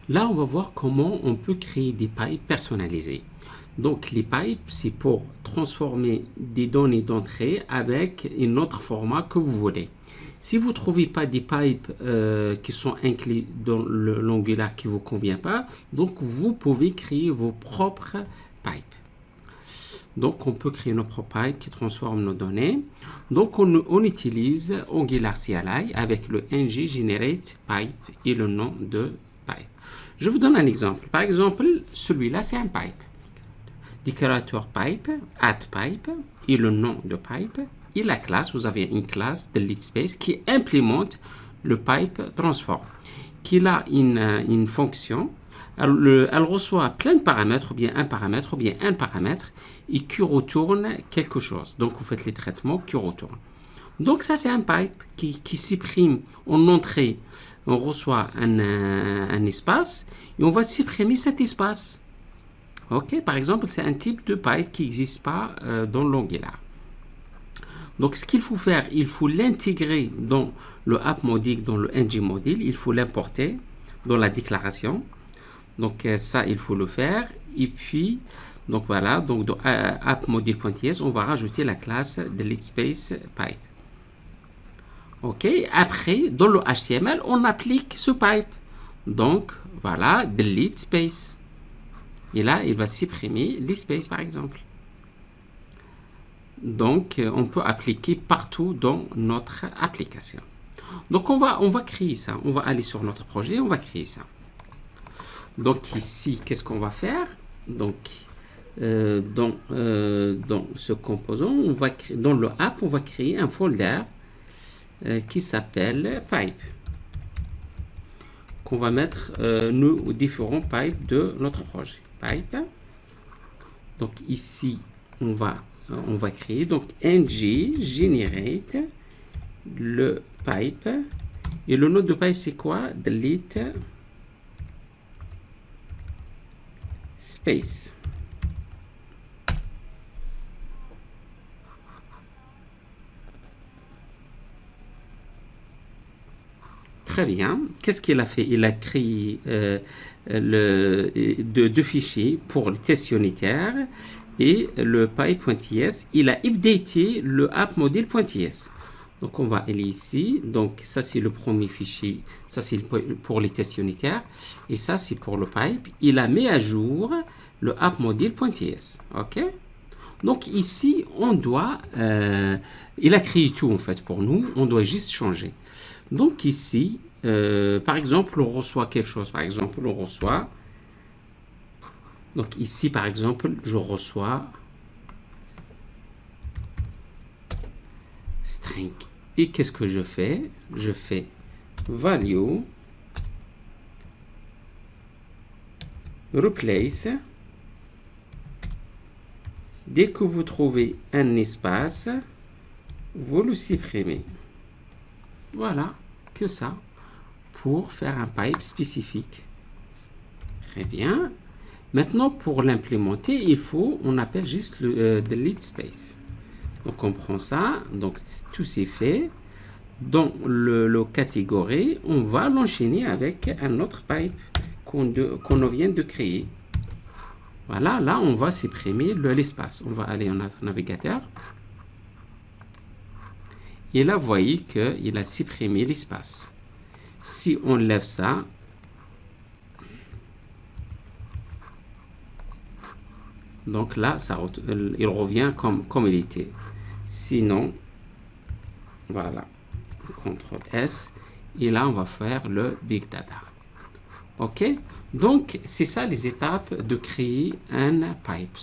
Là, on va voir comment on peut créer des pipes personnalisées. Donc, les pipes, c'est pour transformer des données d'entrée avec un autre format que vous voulez. Si vous ne trouvez pas des pipes qui sont inclus dans l'Angular qui ne vous convient pas, donc vous pouvez créer vos propres pipes. Donc, on peut créer nos propres pipes qui transforment nos données. Donc, on utilise Angular CLI avec le ng generate pipe et le nom de pipe. Je vous donne un exemple. Par exemple, celui-là, c'est un pipe. Décorateur pipe, add pipe et le nom de pipe. Et la classe, vous avez une classe de LeetSpace qui implémente le pipe transform, qui a une fonction. Elle reçoit plein de paramètres, ou bien un paramètre, et qui retourne quelque chose. Donc, vous faites les traitements qui retournent. Donc, ça, c'est un pipe qui supprime en entrée. On reçoit un espace et on va supprimer cet espace. Ok, par exemple, c'est un type de pipe qui n'existe pas dans l'Angular. Donc, ce qu'il faut faire, il faut l'intégrer dans le app module, dans le ng module. Il faut l'importer dans la déclaration. Donc, ça, il faut le faire. Et puis, donc voilà, donc dans app module.ts, on va rajouter la classe de LeetSpace pipe. Ok, après, dans le HTML, on applique ce pipe. Donc, voilà, delete space. Et là, il va supprimer l'espace, par exemple. Donc, on peut appliquer partout dans notre application. Donc, on va créer ça. On va aller sur notre projet, on va créer ça. Donc, ici, qu'est-ce qu'on va faire? Donc, dans ce composant, dans le app, on va créer un folder qui s'appelle pipe. Qu'on va mettre nos différents pipes de notre projet. Pipe. Donc, ici, on va créer donc ng generate le pipe et le nom de pipe c'est quoi? Delete space. Très bien. Qu'est-ce qu'il a fait? Il a créé deux fichiers pour le test unitaire et le pipe.ts. Il a updaté le app module.ts. Donc, on va aller ici. Donc, ça, c'est le premier fichier. Ça, c'est pour les tests unitaires. Et ça, c'est pour le pipe. Il a mis à jour le app module.ts. OK? Donc, ici, on doit... il a créé tout, en fait, pour nous. On doit juste changer. Donc, ici, par exemple, on reçoit quelque chose. Par exemple, on reçoit... Donc, ici, par exemple, je reçois... string. Et qu'est-ce que je fais? Je fais value replace. Dès que vous trouvez un espace, vous le supprimez. Voilà, que ça, pour faire un pipe spécifique. Très bien. Maintenant, pour l'implémenter, on appelle juste le delete space. Donc, on prend ça. Donc, tout c'est fait. Dans le catégorie, on va l'enchaîner avec un autre pipe qu'on vient de créer. Voilà, là, on va supprimer l'espace. On va aller en notre navigateur. Et là, vous voyez qu'il a supprimé l'espace. Si on lève ça, donc là, il revient comme il était. Sinon, voilà, CTRL S. Et là, on va faire le Big Data. OK? Donc, c'est ça les étapes de créer un pipe.